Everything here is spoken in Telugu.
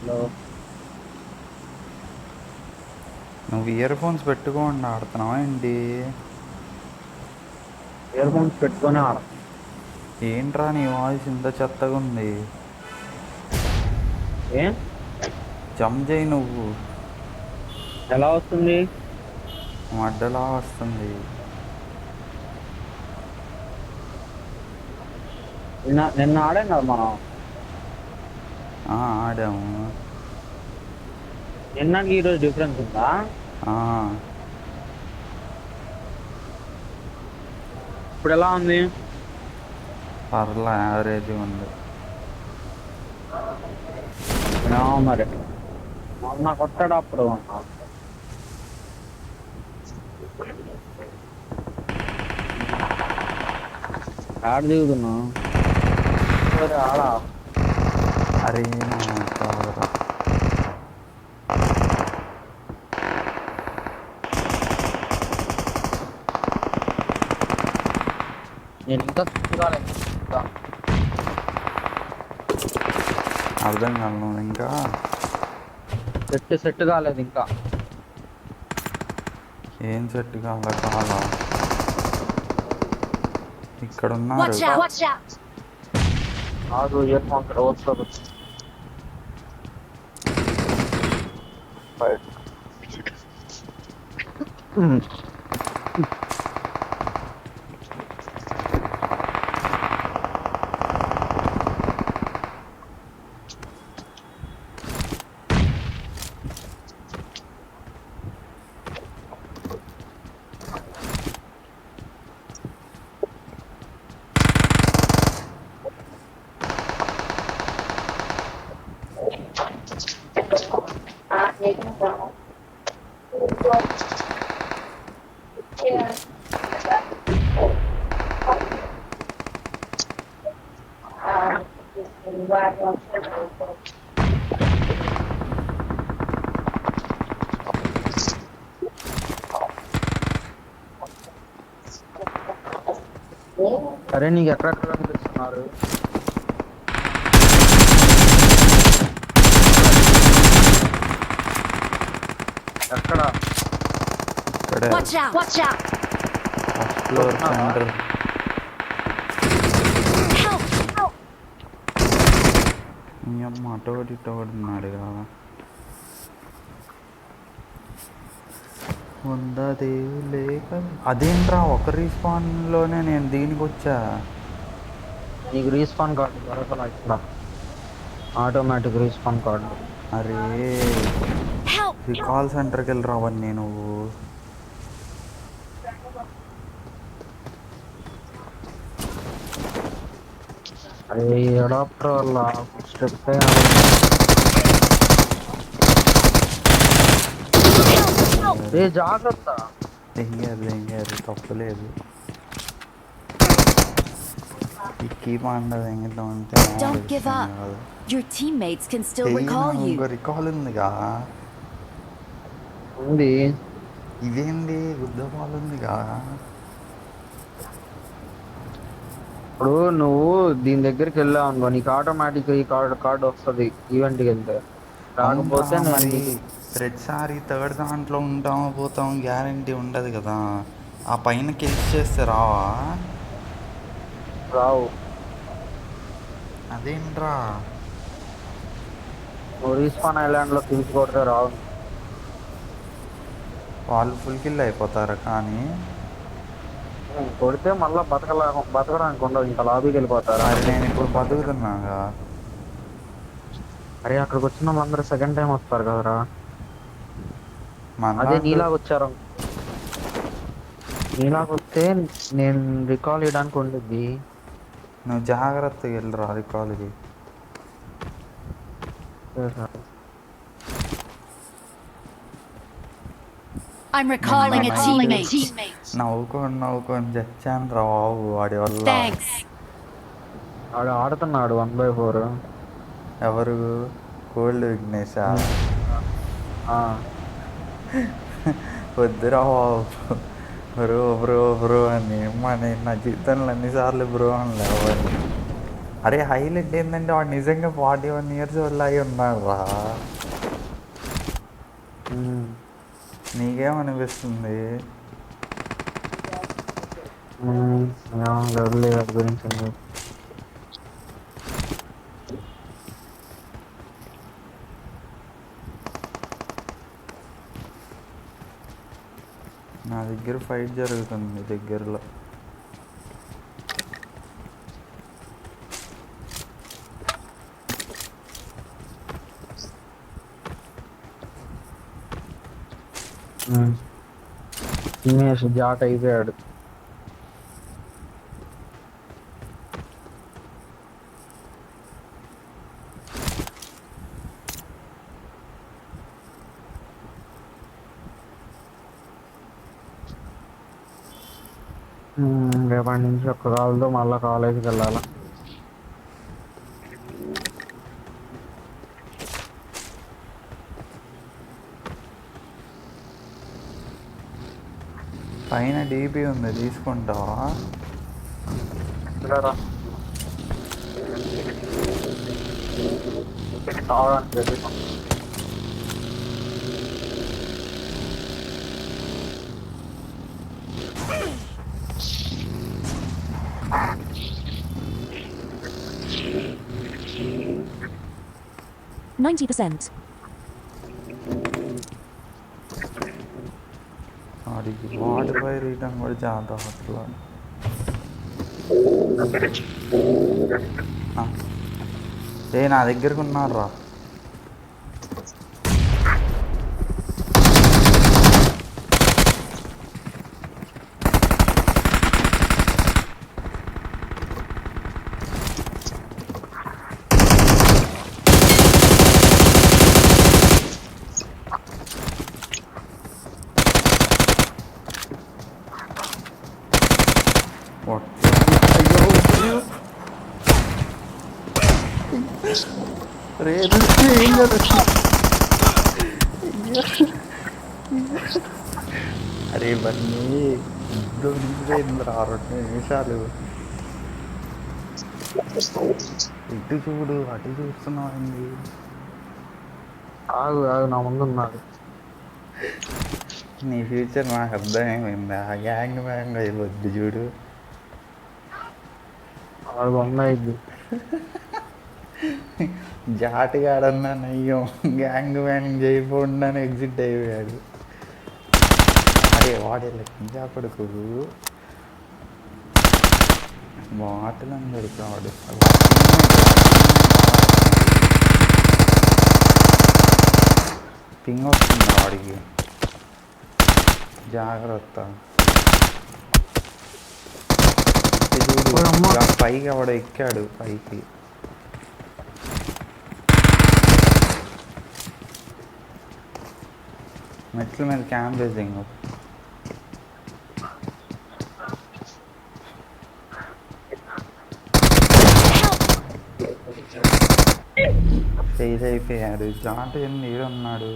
హలో. నువ్వు ఇయర్ ఫోన్స్ పెట్టుకోండి ఆడుతున్నావా ఏంటి? ఇయర్ ఫోన్స్ పెట్టుకొని ఆడ. ఏంట్రా నీ వాయిస్ ఇంత చెత్తగా ఉంది? ఏ జంప్ చేయి నువ్వు. ఎలా వస్తుంది? మడ్డలా వస్తుంది. నిన్న ఆడాం కదా మనం. ఆడాము. నిన్నకి ఈరోజు డిఫరెన్స్ ఉందా? ఇప్పుడు ఎలా ఉంది? పర్లా యావరేజ్ ఉంది. మరి మొన్న కొట్టాడు అప్పుడు ఆడ దిగుతున్నావు. ఆడ అరే కాదురా. నేను ఇంకా అర్థం కాదు ఇంకా సెట్ కాలేదు ఇంకా. ఏం సెట్ కాలా ఇక్కడ ఉన్నారు. ఆడు ఇయర్ ఫోన్స్ వస్తుంది. అరే నీకు ఎక్కడెక్కడ కనిపిస్తున్నారు? ఎక్కడ? ఇక్కడే ఫస్ట్ ఫ్లోర్ సెంటర్. మీ అమ్మ అటోటి ఉన్నాడు కదా. ఉందా దేవు లేక అదేంట్రా ఒక రీస్పాన్లోనే నేను దీనికి వచ్చా. నీకు రీస్పాన్ కార్డు దొరకలా ఇక్కడ. Automatic respawn card. అరే కాల్ సెంటర్కి వెళ్ళి రావని నువ్వు. అరే అడాప్టర్ వల్ల స్టెప్ జాగ్రత్త. దెంగారు తప్పలేదు. Don't give up. Your teammates can still recall you. Recall ఉందిగా. ఉంది. ఇదేంటి గుద్దపాలు ఉందిగా. ఇప్పుడు నువ్వు దీని దగ్గరికి వెళ్ళావు అనుకో, నీకు ఆటోమేటిక్ ఈ కార్డు వస్తుంది ఈవెంట్కి వెళ్తే. రాకపోతే మరి ప్రతిసారి థర్డ్ దాంట్లో ఉంటాం పోతాం గ్యారంటీ ఉండదు కదా. ఆ పైన కిల్స్ చేస్తే రావా? రావు. అదేంట్రా నువ్వు రీస్పాన్ ఐలాండ్లో కిల్స్ కొడితే రావు. వాళ్ళు ఫుల్ కిల్ అయిపోతారు కానీ కొడితే మళ్ళీ బతకడానికి ఉండదు, ఇంకా లాబీకి వెళ్ళిపోతారు. నేను ఇప్పుడు బతుకుతున్నాగా. అరే అక్కడికి వచ్చిన వాళ్ళందరూ సెకండ్ టైం వస్తారు కదరా. మన అదే నీలాగా వచ్చారు. నీలాగా వస్తే నేను రికాల్ ఇవ్వడానికి ఉండిద్ది. నువ్వు జాగ్రత్తగా వెళ్ళరా రికాల్కి. I'm recalling a teammate. నవ్వుకొని చచ్చాను రా బాబు వాడి వల్ల. వాడు ఆడుతున్నాడు 1x4. ఎవరు? కోల్డ్ విఘ్నేశా? వద్దురా బాబు. బ్రో అని నా జీవితంలో ఎన్నిసార్లు బ్రో అని లేవాలి. అరే హైలైట్ ఏంటంటే వాడు నిజంగా 41 years వల్ల అయి ఉన్నాడు రా. నీకేమనిపిస్తుంది? వదిలే వాడి గురించి ఎందుకు. నా దగ్గర ఫైట్ జరుగుతుంది దగ్గరలో. దినేష్ జాట్ అయిపోయాడు. రేపటి నుంచి ఒక్క కాలుతో మళ్ళీ కాలేజీకి వెళ్ళాలా. పైన డీపీ ఉంది, తీసుకుంటావా? వాడికి వాడిపై రీటర్న్ కూడా చాలా అట్లా. నా దగ్గరకు ఉన్నారు రా. అరే బన్నీ ఇద్దరు నిమిషాలు 2 నిమిషాలు. ఇటు చూడు, అటు చూస్తున్నావు. ఆగు నా ముందు ఉన్నాడు. నీ ఫ్యూచర్ నాకు అర్థమైంది. ఆ గ్యాంగ్ మ్యాంగ్ అయిపోద్ది చూడు. ఆడు బొమ్మైద్ది. జాటిగాడన్నా నయ్యం, గ్యాంగ్ మ్యాంగ్ చేయకుండా ఎగ్జిట్ అయిపోయాడు. అరే వాడే లెక్క పడుకు బాటలని దొరికాడు. పింగ్ వస్తుంది వాడికి, జాగ్రత్త. పైకి వాడు ఎక్కాడు పైకి. మెట్ల మీద క్యాంప్ వేసింగ్. ఫెయిల్ అయిపోయాడు. జాంట నీడు ఉన్నాడు.